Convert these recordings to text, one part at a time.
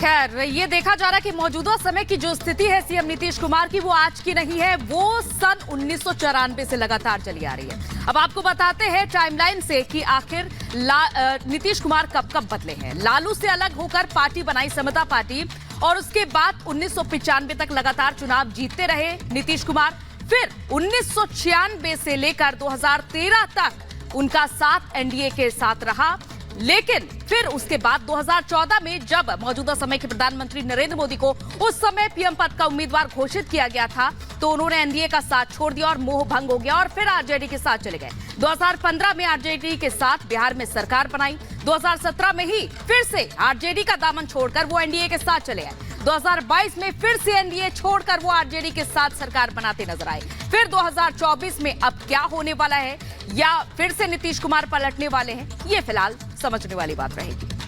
खैर, ये देखा जा रहा है कि मौजूदा समय की जो स्थिति है सीएम नीतीश कुमार की, वो आज की नहीं है, वो सन 1994 से लगातार चली आ रही है। अब आपको बताते हैं टाइमलाइन से कि आखिर नीतीश कुमार कब कब बदले हैं। लालू से अलग होकर पार्टी बनाई समता पार्टी, और उसके बाद 1995 तक लगातार चुनाव जीतते रहे नीतीश कुमार। फिर 1996 से लेकर 2013 तक उनका साथ एनडीए के साथ रहा, लेकिन फिर उसके बाद 2014 में जब मौजूदा समय के प्रधानमंत्री नरेंद्र मोदी को उस समय पीएम पद का उम्मीदवार घोषित किया गया था, तो उन्होंने एनडीए का साथ छोड़ दिया और मोह भंग हो गया और फिर आरजेडी के साथ चले गए। 2015 में आरजेडी के साथ बिहार में सरकार बनाई। 2017 में ही फिर से आरजेडी का दामन छोड़कर वो एनडीए के साथ चले गए। 2022 में फिर से एनडीए छोड़कर वो आरजेडी के साथ सरकार बनाते नजर आए। फिर 2024 में अब क्या होने वाला है, या फिर से नीतीश कुमार पलटने वाले हैं, ये फिलहाल समझने वाली बात रहेगी।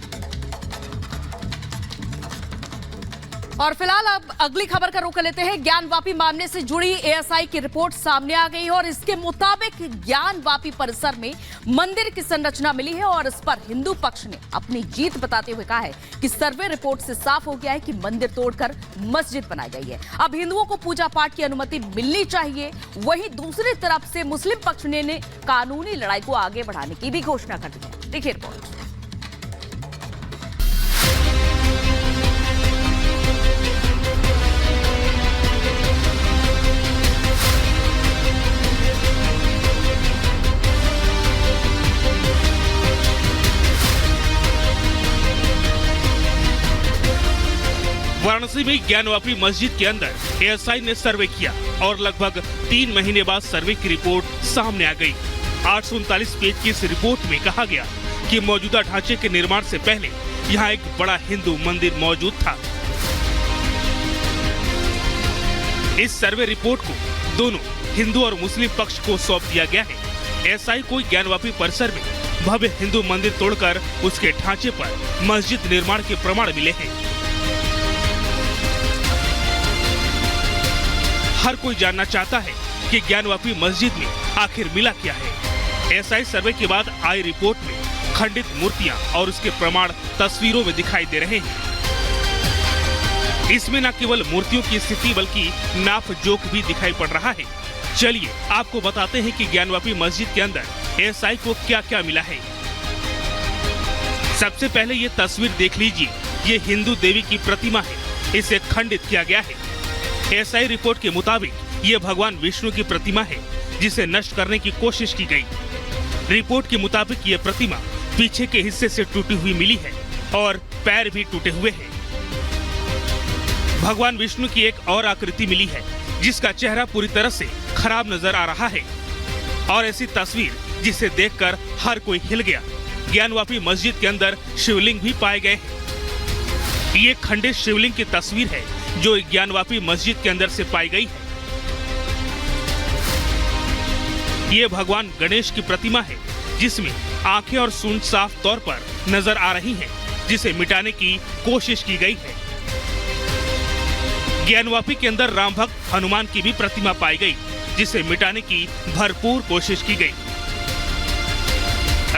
और फिलहाल अब अगली खबर का रुख लेते हैं। ज्ञानवापी मामले से जुड़ी एएसआई की रिपोर्ट सामने आ गई है और इसके मुताबिक ज्ञानवापी परिसर में मंदिर की संरचना मिली है और इस पर हिंदू पक्ष ने अपनी जीत बताते हुए कहा है कि सर्वे रिपोर्ट से साफ हो गया है कि मंदिर तोड़कर मस्जिद बनाई गई है। अब हिंदुओं को पूजा पाठ की अनुमति मिलनी चाहिए। वहीं दूसरी तरफ से मुस्लिम पक्ष ने कानूनी लड़ाई को आगे बढ़ाने की भी घोषणा कर दी है। देखिए रिपोर्ट। वाराणसी में ज्ञानवापी मस्जिद के अंदर एएसआई ने सर्वे किया और लगभग 3 महीने बाद सर्वे की रिपोर्ट सामने आ गई। 839 पेज की इस रिपोर्ट में कहा गया कि मौजूदा ढांचे के निर्माण से पहले यहाँ एक बड़ा हिंदू मंदिर मौजूद था। इस सर्वे रिपोर्ट को दोनों हिंदू और मुस्लिम पक्ष को सौंप दिया गया है। एएसआई को ज्ञानवापी परिसर में भव्य हिंदू मंदिर तोड़कर उसके ढांचे पर मस्जिद निर्माण के प्रमाण मिले हैं। हर कोई जानना चाहता है कि ज्ञानवापी मस्जिद में आखिर मिला क्या है। एएसआई सर्वे के बाद आई रिपोर्ट में खंडित मूर्तियां और उसके प्रमाण तस्वीरों में दिखाई दे रहे हैं। इसमें न केवल मूर्तियों की स्थिति बल्कि नाप जोख भी दिखाई पड़ रहा है। चलिए आपको बताते हैं कि ज्ञानवापी मस्जिद के अंदर एएसआई को क्या क्या मिला है। सबसे पहले ये तस्वीर देख लीजिए। ये हिंदू देवी की प्रतिमा है, इसे खंडित किया गया है। एएसआई रिपोर्ट के मुताबिक ये भगवान विष्णु की प्रतिमा है जिसे नष्ट करने की कोशिश की गई। रिपोर्ट के मुताबिक ये प्रतिमा पीछे के हिस्से से टूटी हुई मिली है और पैर भी टूटे हुए हैं। भगवान विष्णु की एक और आकृति मिली है जिसका चेहरा पूरी तरह से खराब नजर आ रहा है और ऐसी तस्वीर जिसे देखकर हर कोई हिल गया। ज्ञानवापी मस्जिद के अंदर शिवलिंग भी पाए गए हैं। ये खंडित शिवलिंग की तस्वीर है जो ज्ञानवापी मस्जिद के अंदर से पाई गई है। ये भगवान गणेश की प्रतिमा है जिसमें आंखें और सूंड साफ तौर पर नजर आ रही हैं, जिसे मिटाने की कोशिश की गई है। ज्ञानवापी के अंदर राम भक्त हनुमान की भी प्रतिमा पाई गई जिसे मिटाने की भरपूर कोशिश की गई।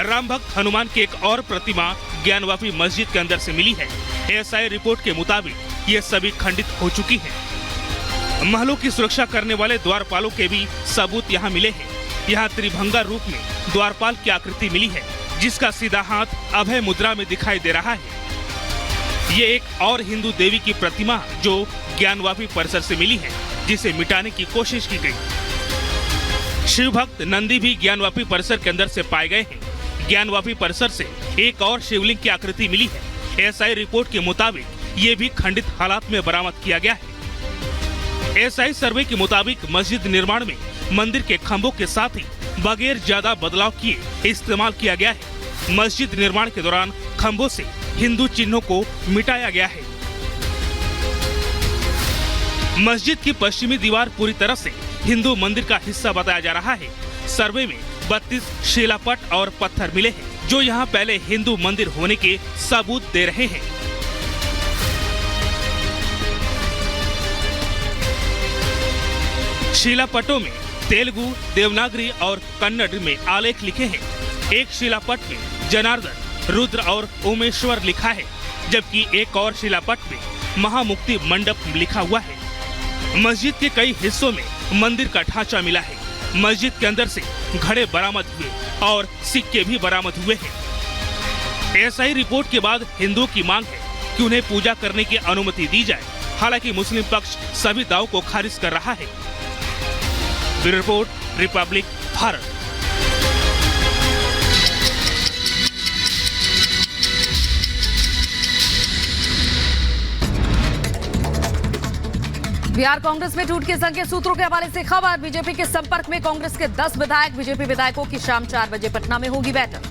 राम भक्त हनुमान की एक और प्रतिमा ज्ञानवापी मस्जिद के अंदर से मिली है। एएसआई रिपोर्ट के मुताबिक ये सभी खंडित हो चुकी हैं। महलों की सुरक्षा करने वाले द्वारपालों के भी सबूत यहाँ मिले हैं। यहाँ त्रिभंगा रूप में द्वारपाल की आकृति मिली है जिसका सीधा हाथ अभय मुद्रा में दिखाई दे रहा है। ये एक और हिंदू देवी की प्रतिमा जो ज्ञानवापी परिसर से मिली है जिसे मिटाने की कोशिश की गई। शिव भक्त नंदी भी ज्ञानवापी परिसर के अंदर से पाए गए हैं। ज्ञानवापी परिसर से एक और शिवलिंग की आकृति मिली है। एएसआई रिपोर्ट के मुताबिक ये भी खंडित हालात में बरामद किया गया है। एएसआई सर्वे के मुताबिक मस्जिद निर्माण में मंदिर के खंभों के साथ ही बगैर ज्यादा बदलाव किए इस्तेमाल किया गया है। मस्जिद निर्माण के दौरान खंभों से हिंदू चिन्हों को मिटाया गया है। मस्जिद की पश्चिमी दीवार पूरी तरह से हिंदू मंदिर का हिस्सा बताया जा रहा है। सर्वे में 32 शिलापट और पत्थर मिले हैं जो यहाँ पहले हिंदू मंदिर होने के सबूत दे रहे हैं। शिलापटों में तेलुगु, देवनागरी और कन्नड़ में आलेख लिखे हैं। एक शिलापट में जनार्दन, रुद्र और उमेश्वर लिखा है जबकि एक और शिलापट में महामुक्ति मंडप लिखा हुआ है। मस्जिद के कई हिस्सों में मंदिर का ढांचा मिला है। मस्जिद के अंदर से घड़े बरामद हुए और सिक्के भी बरामद हुए हैं। एएसआई रिपोर्ट के बाद हिंदुओं की मांग है कि उन्हें पूजा करने की अनुमति दी जाए। हालांकि मुस्लिम पक्ष सभी दावों को खारिज कर रहा है। Bureau report, Republic Bharat. Bihar Congress में टूट के संकेत। सूत्रों के हवाले से खबर, बीजेपी के संपर्क में कांग्रेस के 10 विधायक। बीजेपी विधायकों की शाम 4 बजे पटना में होगी बैठक।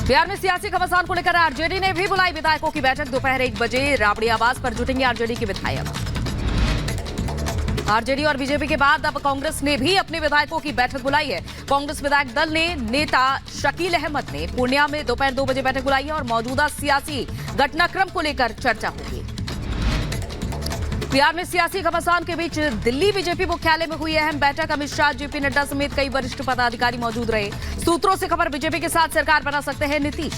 बिहार में सियासी घमासान को लेकर आरजेडी ने भी बुलाई विधायकों की बैठक। दोपहर 1 बजे राबड़ी आवास पर जुटेंगे आरजेडी के विधायक। आरजेडी और बीजेपी के बाद अब कांग्रेस ने भी अपने विधायकों की बैठक बुलाई है। कांग्रेस विधायक दल ने नेता शकील अहमद ने पूर्णिया में दोपहर 2 बजे बैठक बुलाई है और मौजूदा सियासी घटनाक्रम को लेकर चर्चा होगी। बिहार में सियासी घमासान के बीच दिल्ली बीजेपी मुख्यालय में हुई अहम बैठक। अमित शाह, जेपी नड्डा समेत कई वरिष्ठ पदाधिकारी मौजूद रहे। सूत्रों से खबर, बीजेपी के साथ सरकार बना सकते हैं नीतीश।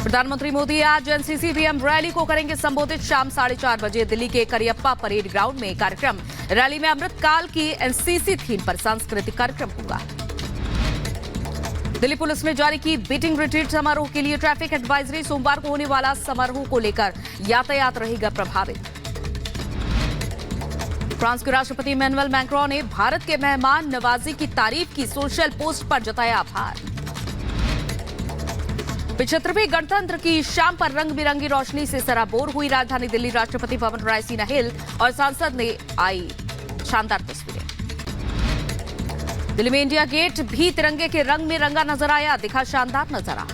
प्रधानमंत्री मोदी आज एनसीसी वीएम रैली को करेंगे संबोधित। शाम 4:30 बजे दिल्ली के करियप्पा परेड ग्राउंड में कार्यक्रम। रैली में अमृतकाल की एनसीसी थीम पर सांस्कृतिक कार्यक्रम होगा। दिल्ली पुलिस ने जारी की बीटिंग रिट्रीट समारोह के लिए ट्रैफिक एडवाइजरी। सोमवार को होने वाला समारोह को लेकर यातायात रहेगा प्रभावित। फ्रांस के राष्ट्रपति इमैनुअल मैक्रों ने भारत के मेहमान नवाजी की तारीफ की। सोशल पोस्ट पर जताया आभार। 75वें गणतंत्र की शाम पर रंग बिरंगी रोशनी से सराबोर हुई राजधानी दिल्ली। राष्ट्रपति भवन, रायसीना हिल और सांसद ने आई शानदार तस्वीरें। दिल्ली में इंडिया गेट भी तिरंगे के रंग में रंगा नजर आया, दिखा शानदार नजारा।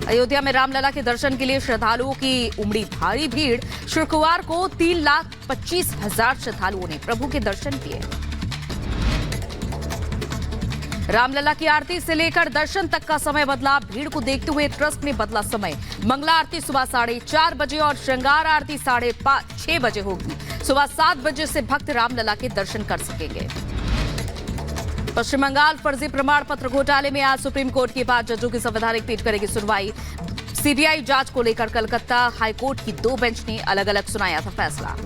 अयोध्या में रामलला के दर्शन के लिए श्रद्धालुओं की उमड़ी भारी भीड़। शुक्रवार को 3,25,000 श्रद्धालुओं ने प्रभु के दर्शन किए। रामलला की आरती से लेकर दर्शन तक का समय बदला। भीड़ को देखते हुए ट्रस्ट ने बदला समय। मंगला आरती सुबह 4:30 बजे और श्रृंगार आरती 6:30 बजे होगी। सुबह 7 बजे से भक्त रामलला के दर्शन कर सकेंगे। पश्चिम बंगाल फर्जी प्रमाण पत्र घोटाले में आज सुप्रीम कोर्ट की 5 जजों की संवैधानिक पीठ करेगी सुनवाई। सीबीआई जांच को लेकर कलकत्ता हाईकोर्ट की 2 बेंच ने अलग अलग सुनाया था फैसला।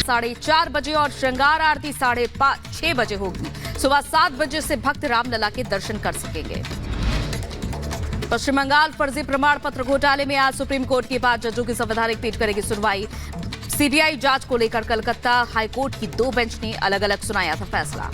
साढ़े 4 बजे और श्रृंगार आरती 6:30 बजे होगी। सुबह 7 बजे से भक्त रामलला के दर्शन कर सकेंगे। पश्चिम बंगाल फर्जी प्रमाण पत्र घोटाले में आज सुप्रीम कोर्ट की 5 जजों की संवैधानिक पीठ करेगी सुनवाई। सीबीआई जांच को लेकर कलकत्ता हाईकोर्ट की 2 बेंच ने अलग अलग सुनाया था फैसला।